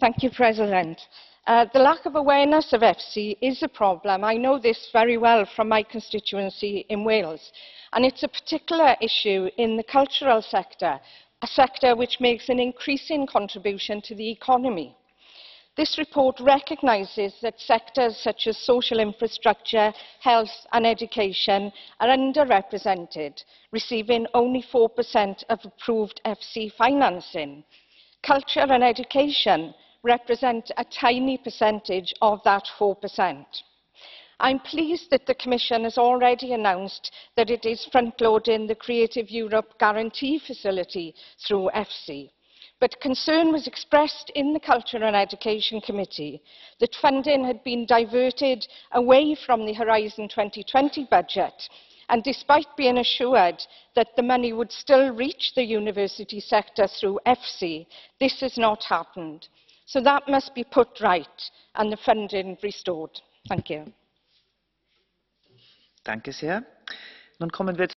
Thank you, President. The lack of awareness of EFSI is a problem. I know this very well from my constituency in Wales. And it's a particular issue in the cultural sector, a sector which makes an increasing contribution to the economy. This report recognises that sectors such as social infrastructure, health and education are underrepresented, receiving only 4% of approved EFSI financing. Culture and education represent a tiny percentage of that 4%. I'm pleased that the Commission has already announced that it is front-loading the Creative Europe Guarantee Facility through EFSI. But concern was expressed in the Culture and Education Committee that funding had been diverted away from the Horizon 2020 budget, and despite being assured that the money would still reach the university sector through EFSI, this has not happened. So that must be put right and the funding restored. Thank you. Danke sehr. Nun kommen wir